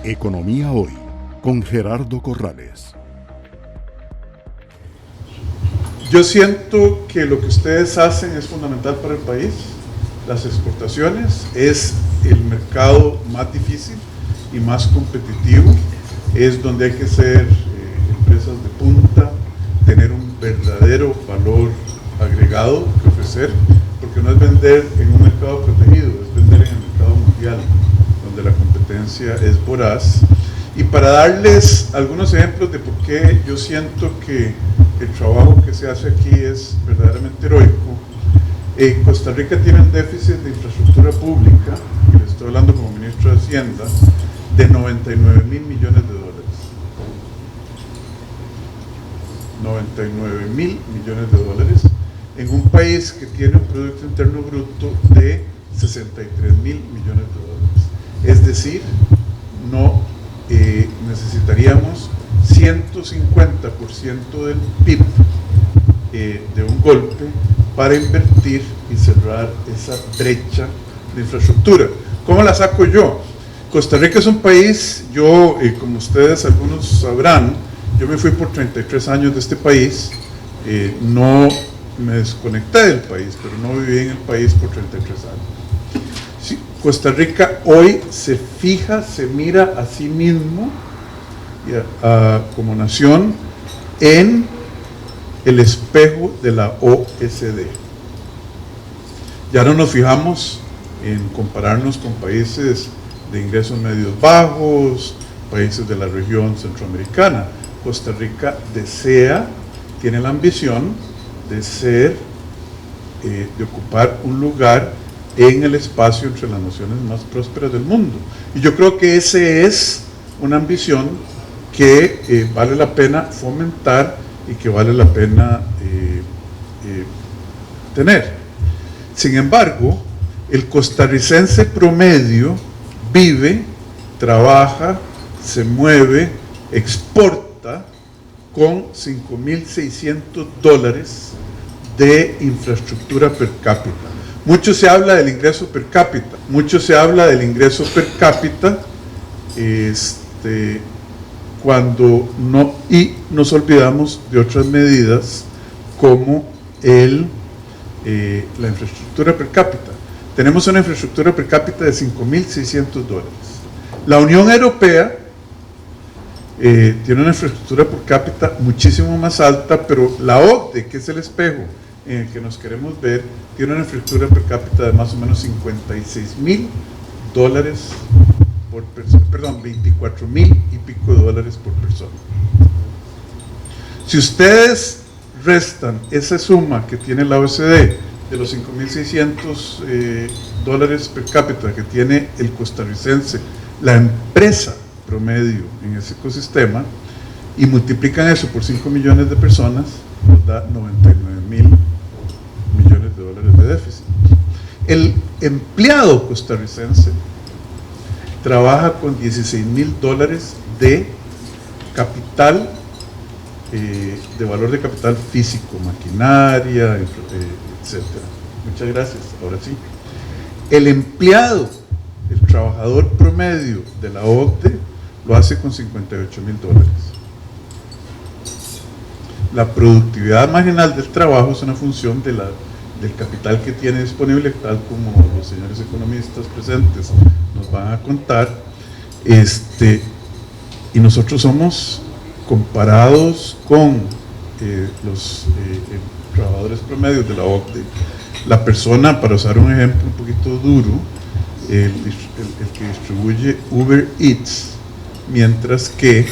Economía Hoy, con Gerardo Corrales. Yo siento que lo que ustedes hacen es fundamental para el país. Las exportaciones es el mercado más difícil y más competitivo. Es donde hay que ser empresas de punta, tener un verdadero valor agregado que ofrecer, porque no es vender en un mercado protegido, es vender en el mercado mundial, donde la competencia es voraz. Y para darles algunos ejemplos de por qué yo siento que el trabajo que se hace aquí es verdaderamente heroico, Costa Rica tiene un déficit de infraestructura pública, y le estoy hablando como ministro de Hacienda, de 99.000 millones de dólares. 99.000 millones de dólares en un país que tiene un Producto Interno Bruto de 63.000 millones de dólares. Es decir, no necesitaríamos 150% del PIB de un golpe para invertir y cerrar esa brecha de infraestructura. ¿Cómo la saco yo? Costa Rica es un país, yo, como ustedes algunos sabrán, yo me fui por 33 años de este país, no me desconecté del país, pero no viví en el país por 33 años. Sí, Costa Rica hoy se fija, se mira a sí mismo como nación en el espejo de la OECD. Ya no nos fijamos en compararnos con países de ingresos medios bajos, países de la región centroamericana. Costa Rica tiene la ambición de ser, de ocupar un lugar en el espacio entre las naciones más prósperas del mundo. Y yo creo que esa es una ambición que vale la pena fomentar y que vale la pena tener. Sin embargo, el costarricense promedio vive, trabaja, se mueve, exporta con $5.600 de infraestructura per cápita. Mucho se habla del ingreso per cápita, cuando no, y nos olvidamos de otras medidas como la infraestructura per cápita. Tenemos una infraestructura per cápita de $5.600. La Unión Europea tiene una infraestructura per cápita muchísimo más alta, pero la OCDE, que es el espejo en el que nos queremos ver, tiene una infraestructura per cápita de más o menos $56.000 por persona, perdón, 24.000 y pico de dólares por persona. Si ustedes restan esa suma que tiene la OECD de los $5.600 per cápita que tiene el costarricense, la empresa promedio en ese ecosistema, y multiplican eso por 5 millones de personas, nos da 99.000 millones de dólares de déficit. El empleado costarricense trabaja con $16.000 de capital, de valor de capital físico, maquinaria, etc. Muchas gracias. Ahora sí. El empleado, el trabajador promedio de la OCDE, lo hace con $58.000. La productividad marginal del trabajo es una función del capital que tiene disponible, tal como los señores economistas presentes nos van a contar, y nosotros somos comparados con los trabajadores promedios de la OCDE. La persona, para usar un ejemplo un poquito duro, el que distribuye Uber Eats, mientras que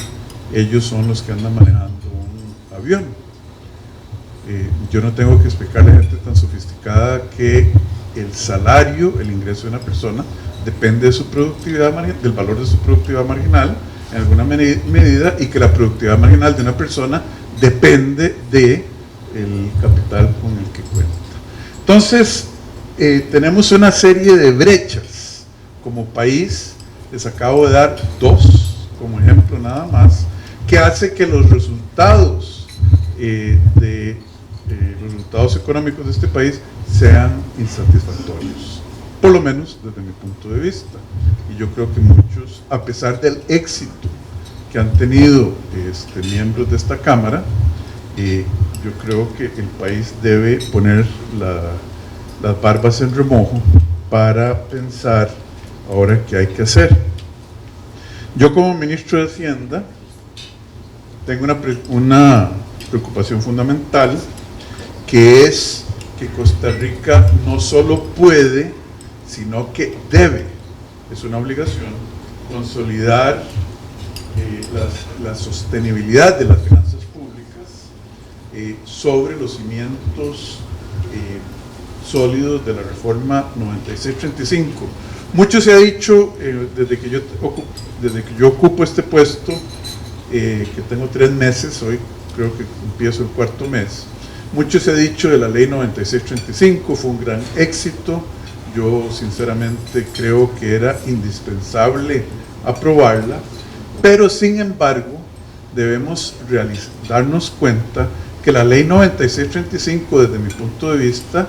ellos son los que andan manejando un avión. Yo no tengo que explicarle a gente tan sofisticada que el salario, el ingreso de una persona, depende de su productividad, del valor de su productividad marginal en alguna medida, y que la productividad marginal de una persona depende del capital con el que cuenta. Entonces, tenemos una serie de brechas como país. Les acabo de dar dos como ejemplo nada más, que hace que los resultados los resultados económicos de este país sean insatisfactorios. por lo menos desde mi punto de vista. Y yo creo que muchos, a pesar del éxito que han tenido miembros de esta Cámara, yo creo que el país debe poner las barbas en remojo para pensar ahora qué hay que hacer. Yo como ministro de Hacienda tengo una preocupación fundamental, que es que Costa Rica no solo puede, sino que debe, es una obligación, consolidar la sostenibilidad de las finanzas públicas sobre los cimientos sólidos de la reforma 96-35. Mucho se ha dicho desde que yo ocupo este puesto, que tengo 3 meses, hoy creo que empiezo el 4º mes. Mucho se ha dicho de la ley 96-35, fue un gran éxito. Yo sinceramente creo que era indispensable aprobarla, pero sin embargo debemos darnos cuenta que la ley 96-35 desde mi punto de vista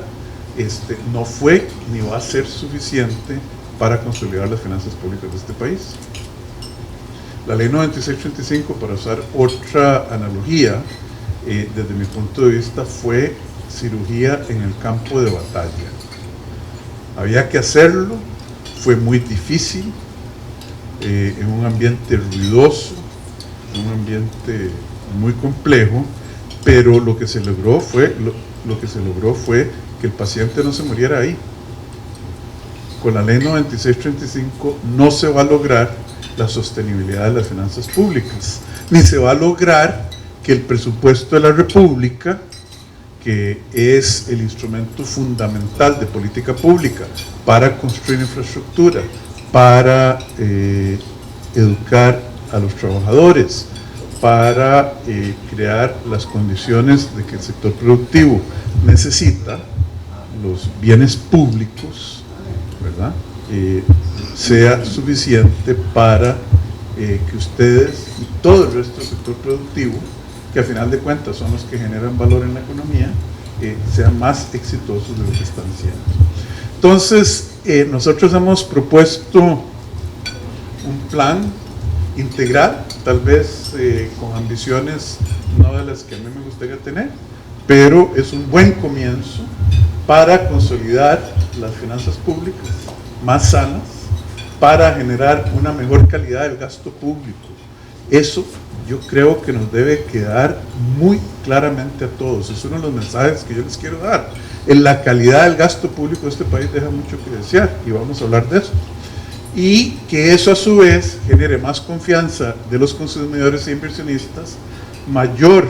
no fue ni va a ser suficiente para consolidar las finanzas públicas de este país. La ley 96-35, para usar otra analogía, desde mi punto de vista fue cirugía en el campo de batalla. Había que hacerlo, fue muy difícil, en un ambiente ruidoso, en un ambiente muy complejo, pero lo que se logró fue que el paciente no se muriera ahí. Con la ley 96-35 no se va a lograr la sostenibilidad de las finanzas públicas, ni se va a lograr que el presupuesto de la República, que es el instrumento fundamental de política pública para construir infraestructura, para educar a los trabajadores, para crear las condiciones de que el sector productivo necesita los bienes públicos, ¿verdad? Sea suficiente para que ustedes y todo el resto del sector productivo, que a final de cuentas son los que generan valor en la economía, sean más exitosos de lo que están siendo. Entonces, nosotros hemos propuesto un plan integral, tal vez con ambiciones no de las que a mí me gustaría tener, pero es un buen comienzo para consolidar las finanzas públicas más sanas, para generar una mejor calidad del gasto público. Eso yo creo que nos debe quedar muy claramente a todos. Es uno de los mensajes que yo les quiero dar. La calidad del gasto público de este país deja mucho que desear, y vamos a hablar de eso. Y que eso a su vez genere más confianza de los consumidores e inversionistas, mayor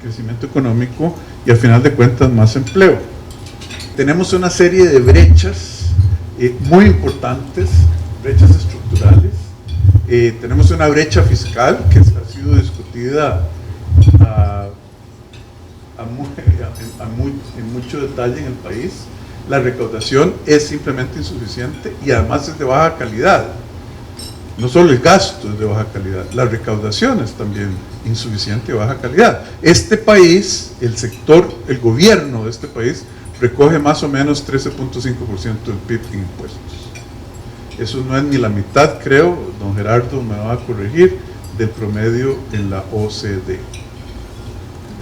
crecimiento económico y al final de cuentas más empleo. Tenemos una serie de brechas muy importantes, brechas estructurales. Tenemos una brecha fiscal que ha sido discutida en mucho detalle en el país. La recaudación es simplemente insuficiente y además es de baja calidad. No solo el gasto es de baja calidad, la recaudación es también insuficiente y de baja calidad. Este país, el gobierno de este país, recoge más o menos 13.5% del PIB en impuestos. Eso no es ni la mitad, creo, don Gerardo me va a corregir, del promedio en la OCDE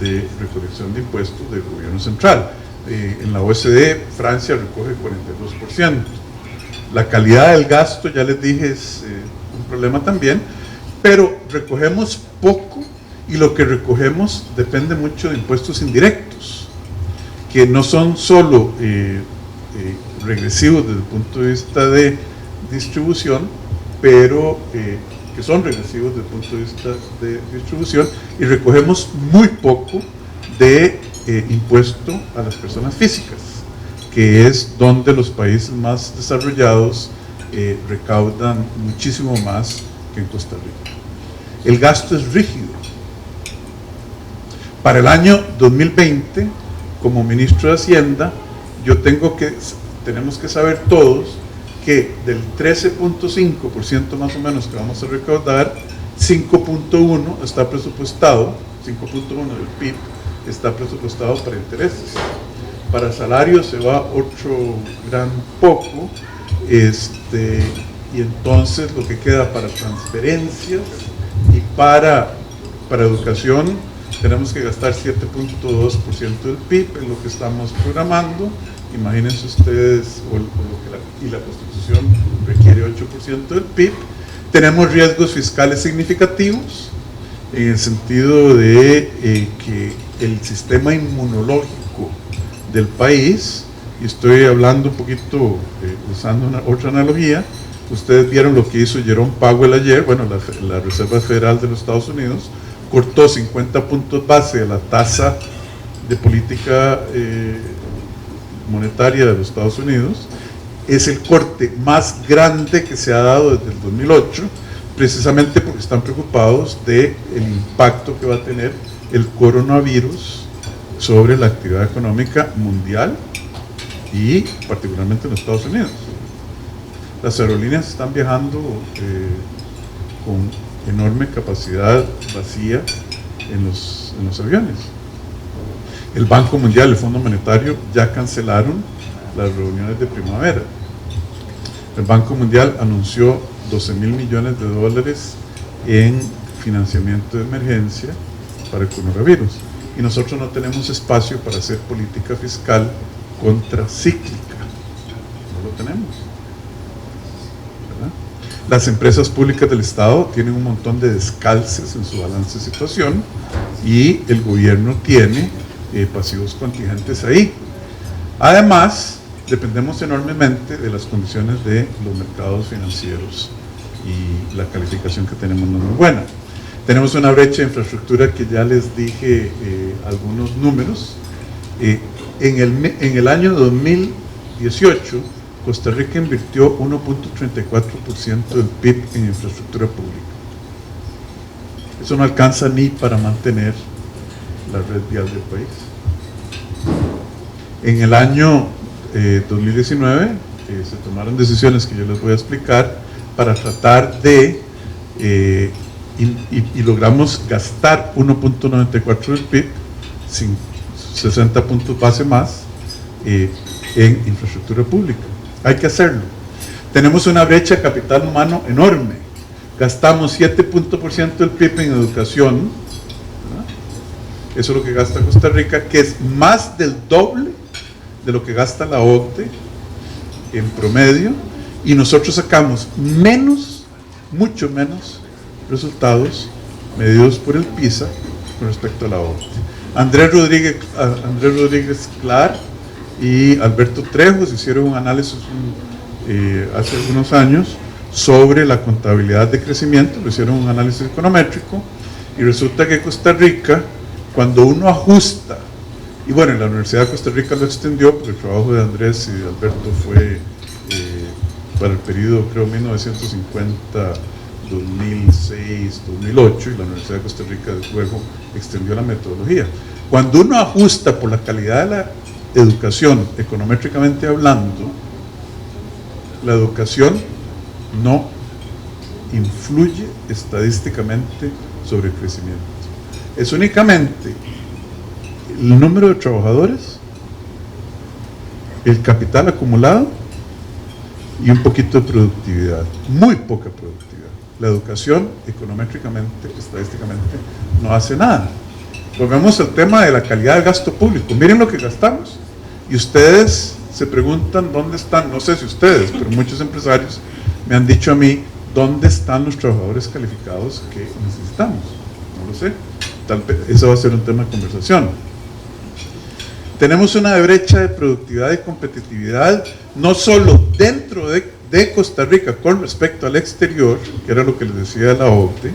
de recolección de impuestos del gobierno central. En la OCDE, Francia recoge 42%. La calidad del gasto, ya les dije, es un problema también, pero recogemos poco y lo que recogemos depende mucho de impuestos indirectos, que no son solo regresivos desde el punto de vista de distribución, pero que son regresivos desde el punto de vista de distribución, y recogemos muy poco de impuesto a las personas físicas, que es donde los países más desarrollados recaudan muchísimo más que en Costa Rica. El gasto es rígido. Para el año 2020, como ministro de Hacienda, tenemos que saber todos que del 13.5% más o menos que vamos a recaudar, 5.1 está presupuestado, 5.1 del PIB está presupuestado para intereses. para salarios se va otro gran poco, y entonces lo que queda para transferencias y para educación, tenemos que gastar 7.2% del PIB en lo que estamos programando. Imagínense ustedes, y la Constitución requiere 8% del PIB. Tenemos riesgos fiscales significativos, en el sentido de que el sistema inmunológico del país, y estoy hablando un poquito, usando otra analogía, ustedes vieron lo que hizo Jerome Powell ayer, bueno, la Reserva Federal de los Estados Unidos, cortó 50 puntos base de la tasa de política monetaria de los Estados Unidos. Es el corte más grande que se ha dado desde el 2008, precisamente porque están preocupados del impacto que va a tener el coronavirus sobre la actividad económica mundial y particularmente en los Estados Unidos. Las aerolíneas están viajando con enorme capacidad vacía en los aviones. El Banco Mundial y el Fondo Monetario ya cancelaron las reuniones de primavera. El Banco Mundial anunció 12.000 millones de dólares en financiamiento de emergencia para el coronavirus, y nosotros no tenemos espacio para hacer política fiscal contracíclica, no lo tenemos, ¿verdad? Las empresas públicas del Estado tienen un montón de descalces en su balance de situación, y el gobierno tiene pasivos contingentes ahí. Además, dependemos enormemente de las condiciones de los mercados financieros, y la calificación que tenemos no es muy buena. Tenemos una brecha de infraestructura que ya les dije algunos números. En el año 2018, Costa Rica invirtió 1.34% del PIB en infraestructura pública. Eso no alcanza ni para mantener la red vial del país. En el año 2019 se tomaron decisiones que yo les voy a explicar para tratar de y logramos gastar 1.94 del PIB, sin 60 puntos base más, en infraestructura pública. Hay que hacerlo. Tenemos una brecha de capital humano enorme. Gastamos 7% del PIB en educación, ¿verdad? Eso es lo que gasta Costa Rica, que es más del doble de lo que gasta la OCDE en promedio, y nosotros sacamos menos, mucho menos resultados medidos por el PISA con respecto a la OCDE. Andrés Rodríguez Clar y Alberto Trejos hicieron un análisis hace algunos años sobre la contabilidad de crecimiento, lo hicieron un análisis econométrico, y resulta que Costa Rica, cuando uno ajusta, y bueno, en la Universidad de Costa Rica lo extendió, porque el trabajo de Andrés y de Alberto fue para el periodo, creo, 1950, 2006, 2008, y la Universidad de Costa Rica luego extendió la metodología. Cuando uno ajusta por la calidad de la educación, econométricamente hablando, la educación no influye estadísticamente sobre el crecimiento. Es únicamente el número de trabajadores, el capital acumulado y un poquito de productividad, muy poca productividad. La educación, econométricamente, estadísticamente, no hace nada. Volvemos al tema de la calidad del gasto público. Miren lo que gastamos. Y ustedes se preguntan dónde están, no sé si ustedes, pero muchos empresarios me han dicho a mí, ¿dónde están los trabajadores calificados que necesitamos? No lo sé. Tal vez eso va a ser un tema de conversación. Tenemos una brecha de productividad y competitividad, no solo dentro de Costa Rica con respecto al exterior, que era lo que les decía de la OCDE.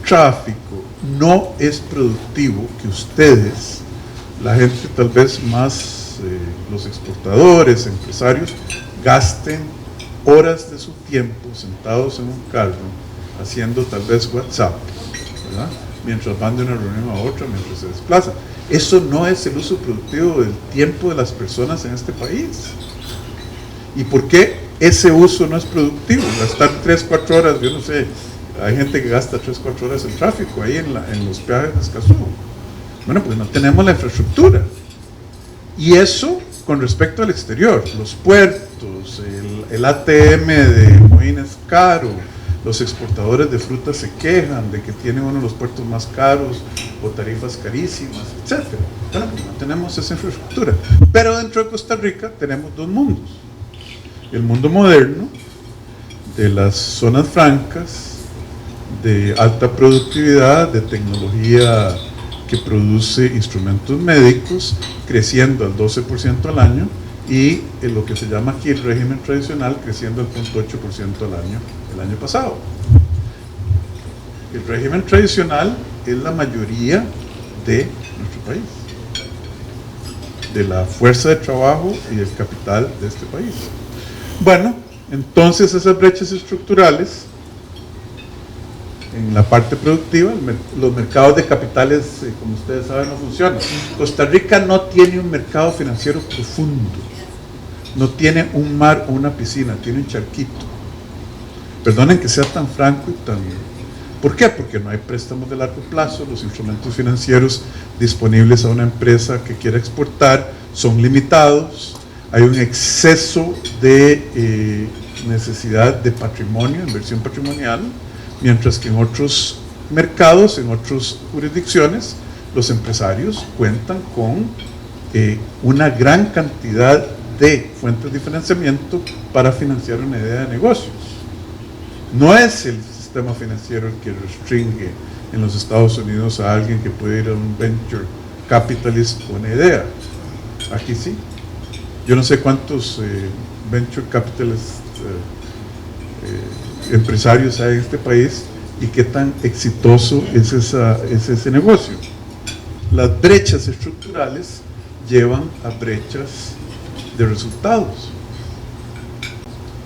Tráfico. No es productivo que ustedes, la gente tal vez más, los exportadores, empresarios, gasten horas de su tiempo sentados en un carro, haciendo tal vez WhatsApp, ¿verdad?, mientras van de una reunión a otra, mientras se desplazan. Eso no es el uso productivo del tiempo de las personas en este país. ¿Y por qué ese uso no es productivo? Gastar 3, 4 horas, yo no sé, hay gente que gasta 3, 4 horas en tráfico ahí en los peajes de Escazú. Bueno, pues no tenemos la infraestructura. Y eso con respecto al exterior, los puertos, el ATM de Moín es caro, los exportadores de frutas se quejan de que tienen uno de los puertos más caros o tarifas carísimas, etc. Bueno, pues no tenemos esa infraestructura. Pero dentro de Costa Rica tenemos dos mundos. El mundo moderno, de las zonas francas, de alta productividad, de tecnología que produce instrumentos médicos, creciendo al 12% al año, y en lo que se llama aquí el régimen tradicional, creciendo al 0.8% al año, el año pasado. El régimen tradicional es la mayoría de nuestro país, de la fuerza de trabajo y del capital de este país. Bueno, entonces esas brechas estructurales en la parte productiva, los mercados de capitales, como ustedes saben, no funcionan. Costa Rica no tiene un mercado financiero profundo, no tiene un mar o una piscina, tiene un charquito. Perdonen que sea tan franco y tan... ¿Por qué? Porque no hay préstamos de largo plazo, los instrumentos financieros disponibles a una empresa que quiera exportar son limitados, hay un exceso de necesidad de patrimonio, inversión patrimonial, mientras que en otros mercados, en otras jurisdicciones, los empresarios cuentan con una gran cantidad de fuentes de financiamiento para financiar una idea de negocios. No es el sistema financiero el que restringe en los Estados Unidos a alguien que puede ir a un venture capitalist con una idea. Aquí sí. Yo no sé cuántos venture capitalist empresarios hay en este país y qué tan exitoso es ese negocio. Las brechas estructurales llevan a brechas de resultados.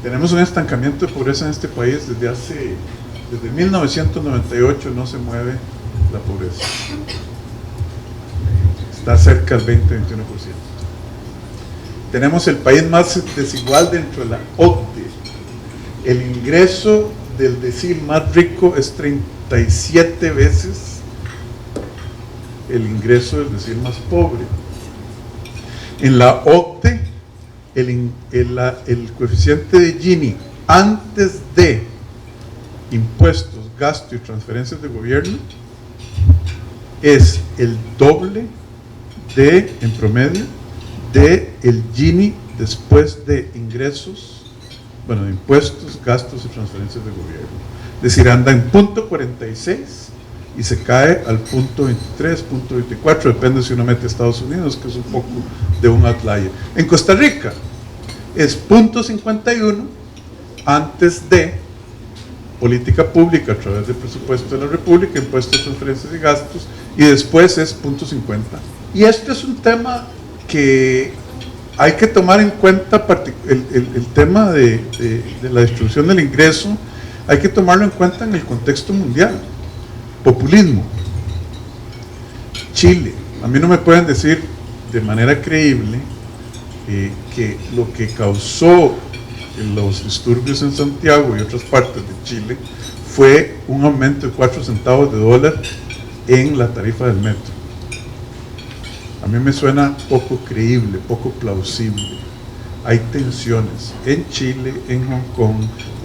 Tenemos un estancamiento de pobreza en este país desde 1998 no se mueve la pobreza. Está cerca del 20-21%. Tenemos el país más desigual dentro de la OCDE. El ingreso del decil más rico es 37 veces el ingreso del decil más pobre. En la OCDE, el coeficiente de Gini antes de impuestos, gasto y transferencias de gobierno es el doble en promedio de el Gini después de ingresos, bueno, de impuestos, gastos y transferencias de gobierno. Es decir, anda en 0.46 y se cae al 0.23, 0.24, depende si uno mete Estados Unidos, que es un poco de un outlier. En Costa Rica es 0.51 antes de política pública a través del presupuesto de la República, impuestos, transferencias y gastos, y después es 0.50. Y este es un tema que hay que tomar en cuenta, el tema de la distribución del ingreso, hay que tomarlo en cuenta en el contexto mundial. Populismo. Chile. A mí no me pueden decir de manera creíble que lo que causó los disturbios en Santiago y otras partes de Chile fue un aumento de 4 centavos de dólar en la tarifa del metro. A mí me suena poco creíble, poco plausible. Hay tensiones en Chile, en Hong Kong,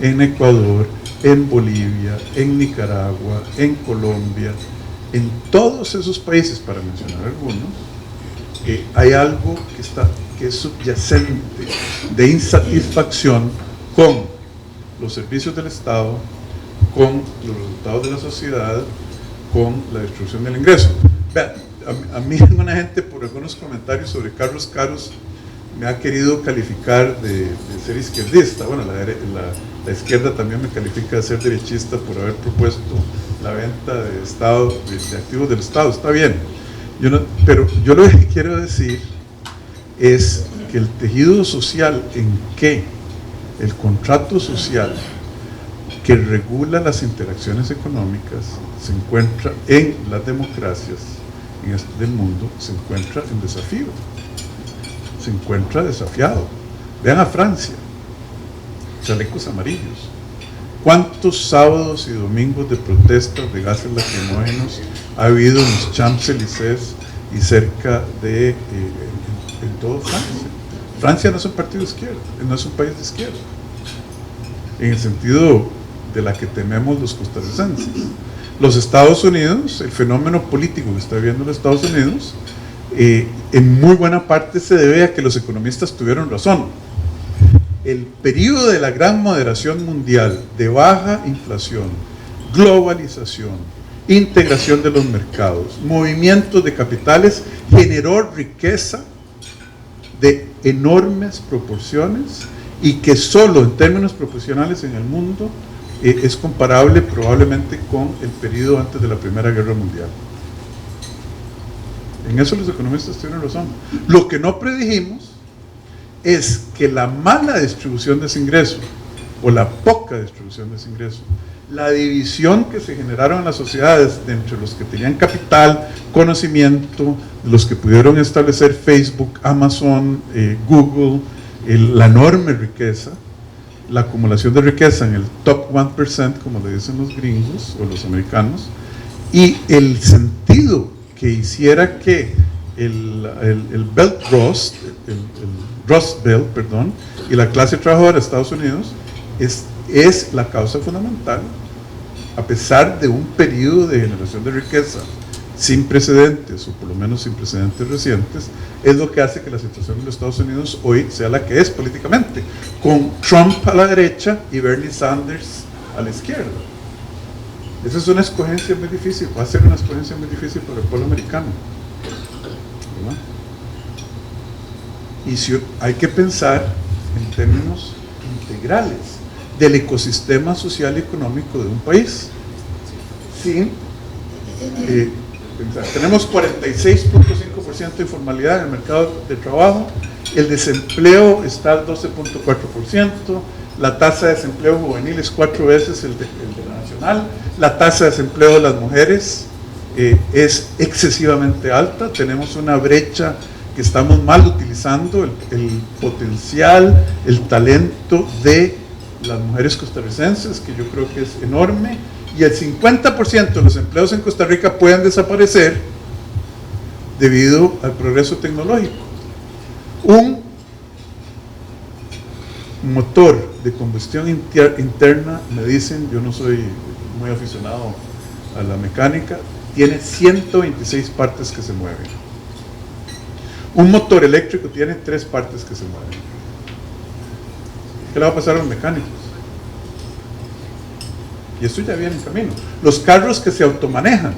en Ecuador, en Bolivia, en Nicaragua, en Colombia, en todos esos países, para mencionar algunos, hay algo que es subyacente de insatisfacción con los servicios del Estado, con los resultados de la sociedad, con la distribución del ingreso. Vean, a mí alguna gente por algunos comentarios sobre Carlos Caros me ha querido calificar de ser izquierdista. Bueno, la izquierda también me califica de ser derechista por haber propuesto la venta de activos del Estado. Está bien, pero yo lo que quiero decir es que el tejido social en que el contrato social que regula las interacciones económicas se encuentra en las democracias del mundo, se encuentra en desafío, se encuentra desafiado. Vean a Francia, chalecos amarillos. ¿Cuántos sábados y domingos de protestas de gases lacrimógenos ha habido en los Champs-Élysées y cerca de en todo Francia. Francia no es un partido de izquierda, no es un país de izquierda, en el sentido de la que tememos los costarricenses. Los Estados Unidos, el fenómeno político que está viviendo los Estados Unidos, en muy buena parte se debe a que los economistas tuvieron razón. El periodo de la gran moderación mundial, de baja inflación, globalización, integración de los mercados, movimientos de capitales, generó riqueza de enormes proporciones y que solo en términos proporcionales en el mundo es comparable probablemente con el periodo antes de la Primera Guerra Mundial. En eso los economistas tienen razón. Lo que no predijimos es que la mala distribución de ese ingreso, o la poca distribución de ese ingreso, la división que se generaron en las sociedades entre los que tenían capital, conocimiento, los que pudieron establecer Facebook, Amazon, Google, la enorme riqueza, la acumulación de riqueza en el top 1%, como le dicen los gringos o los americanos, y el sentido que hiciera que el Belt Rust, el Rust Belt, perdón, y la clase trabajadora de Estados Unidos es la causa fundamental, a pesar de un periodo de generación de riqueza sin precedentes, o por lo menos sin precedentes recientes, es lo que hace que la situación de los Estados Unidos hoy sea la que es políticamente, con Trump a la derecha y Bernie Sanders a la izquierda. Esa es una escogencia muy difícil, va a ser una escogencia muy difícil para el pueblo americano, ¿verdad? Y si hay que pensar en términos integrales del ecosistema social y económico de un país. Sí, tenemos 46.5% de informalidad en el mercado de trabajo, el desempleo está al 12.4%, la tasa de desempleo juvenil es 4 veces el de la nacional, la tasa de desempleo de las mujeres es excesivamente alta, tenemos una brecha que estamos mal utilizando, el potencial, el talento de las mujeres costarricenses, que yo creo que es enorme, y el 50% de los empleos en Costa Rica pueden desaparecer debido al progreso tecnológico. Un motor de combustión interna, me dicen, yo no soy muy aficionado a la mecánica, tiene 126 partes que se mueven. Un motor eléctrico tiene 3 partes que se mueven. ¿Qué le va a pasar a los mecánicos? Y esto ya viene en camino. Los carros que se automanejan,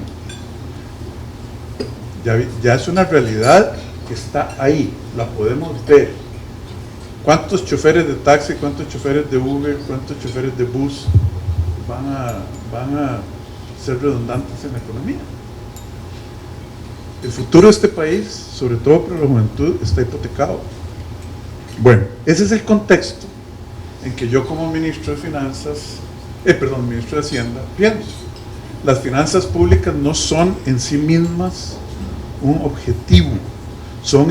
ya es una realidad que está ahí, la podemos ver. ¿Cuántos choferes de taxi, cuántos choferes de Uber, cuántos choferes de bus van a ser redundantes en la economía? El futuro de este país, sobre todo para la juventud, está hipotecado. Bueno, ese es el contexto en que yo como ministro de Finanzas, ministro de Hacienda, pienso. Las finanzas públicas no son en sí mismas un objetivo, son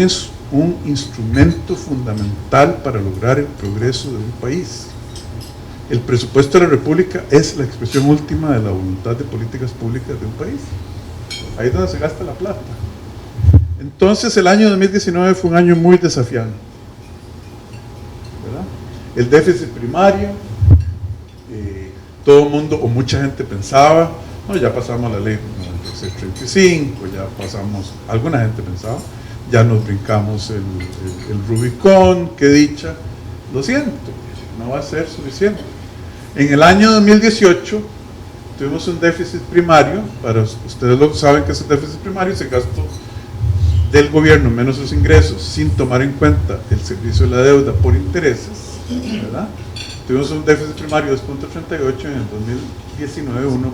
un instrumento fundamental para lograr el progreso de un país. El presupuesto de la República es la expresión última de la voluntad de políticas públicas de un país. Ahí es donde se gasta la plata. Entonces el año 2019 fue un año muy desafiante, ¿verdad? El déficit primario, todo el mundo o mucha gente pensaba, no, ya pasamos la ley 9635, ya pasamos, alguna gente pensaba, ya nos brincamos el Rubicón, qué dicha. Lo siento, no va a ser suficiente. En el año 2018 tuvimos un déficit primario, para ustedes lo saben que es el déficit primario, se gastó del gobierno menos sus ingresos sin tomar en cuenta el servicio de la deuda por intereses, ¿verdad? Tuvimos un déficit primario de 2.38, en el 2019 uno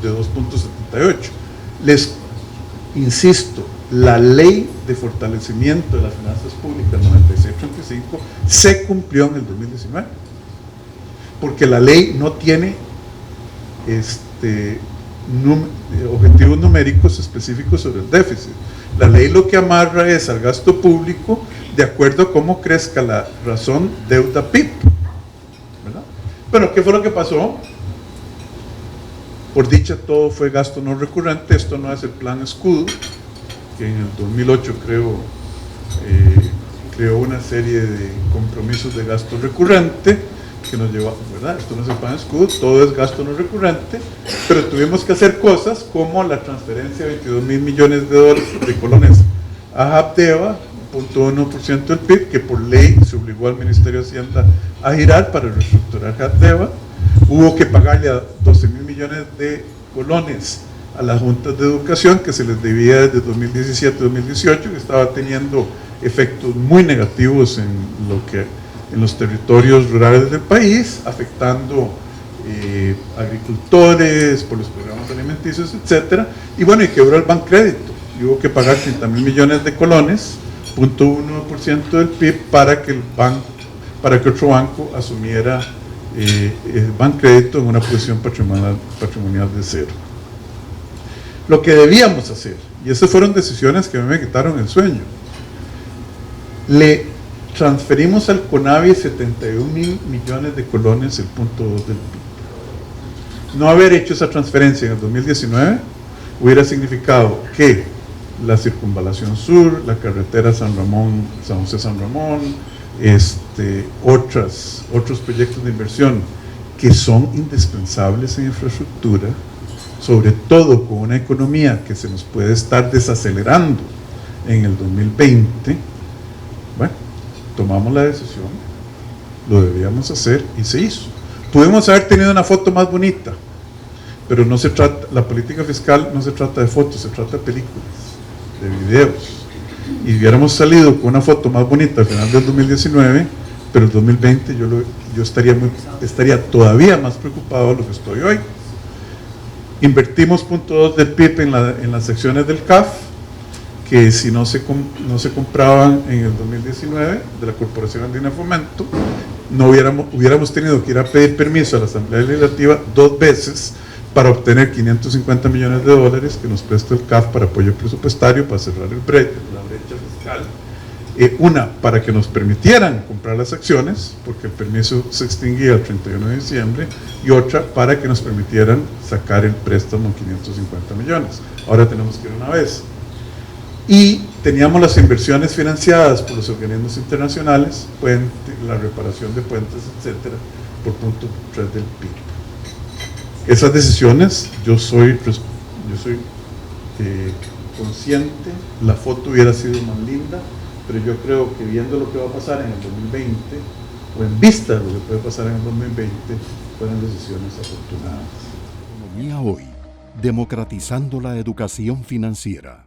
de 2.78. Les insisto, la ley de fortalecimiento de las finanzas públicas 9635 se cumplió en el 2019, porque la ley no tiene objetivos numéricos específicos sobre el déficit. La ley lo que amarra es al gasto público de acuerdo a cómo crezca la razón deuda-PIB, ¿verdad? Pero ¿qué fue lo que pasó? Por dicha, todo fue gasto no recurrente. Esto no es el plan escudo, que en el 2008 creo creó una serie de compromisos de gasto recurrente que nos llevó, ¿verdad? Esto no es el pan escudo, todo es gasto no recurrente, pero tuvimos que hacer cosas como la transferencia de 22 mil millones de dólares de colones a Habdeba, 0.1% del PIB, que por ley se obligó al Ministerio de Hacienda a girar para reestructurar Habdeba. Hubo que pagarle a 12 mil millones de colones a las juntas de educación que se les debía desde 2017-2018, que estaba teniendo efectos muy negativos en los territorios rurales del país, afectando agricultores por los programas alimenticios, etcétera. Y bueno, y quebró el Bancrédito y hubo que pagar 30 mil millones de colones, 0.1% del PIB, para que otro banco asumiera el Bancrédito en una posición patrimonial de cero. Lo que debíamos hacer, y esas fueron decisiones que a mí me quitaron el sueño, le transferimos al CONAVI 71 mil millones de colones, el 0.2 del PIB. No haber hecho esa transferencia en el 2019 hubiera significado que la circunvalación sur, la carretera San José-San Ramón, otros proyectos de inversión que son indispensables en infraestructura, sobre todo con una economía que se nos puede estar desacelerando en el 2020, bueno, tomamos la decisión, lo debíamos hacer y se hizo. Pudimos haber tenido una foto más bonita, pero no se trata, la política fiscal no se trata de fotos, se trata de películas, de videos. Y hubiéramos salido con una foto más bonita al final del 2019, pero el 2020 yo estaría todavía más preocupado de lo que estoy hoy. Invertimos 0.2 del PIB en las secciones del CAF, que si no se compraban en el 2019 de la Corporación Andina de Fomento, no hubiéramos tenido que ir a pedir permiso a la Asamblea Legislativa 2 veces para obtener 550 millones de dólares que nos presta el CAF para apoyo presupuestario, para cerrar la brecha fiscal. Una, para que nos permitieran comprar las acciones, porque el permiso se extinguía el 31 de diciembre, y otra, para que nos permitieran sacar el préstamo en 550 millones. Ahora tenemos que ir una vez. Y teníamos las inversiones financiadas por los organismos internacionales, la reparación de puentes, etcétera, por 0.3 del PIB. Esas decisiones, yo soy consciente, la foto hubiera sido más linda, pero yo creo que viendo lo que va a pasar en el 2020, o en vista de lo que puede pasar en el 2020, fueron decisiones afortunadas. Economía Hoy, democratizando la educación financiera.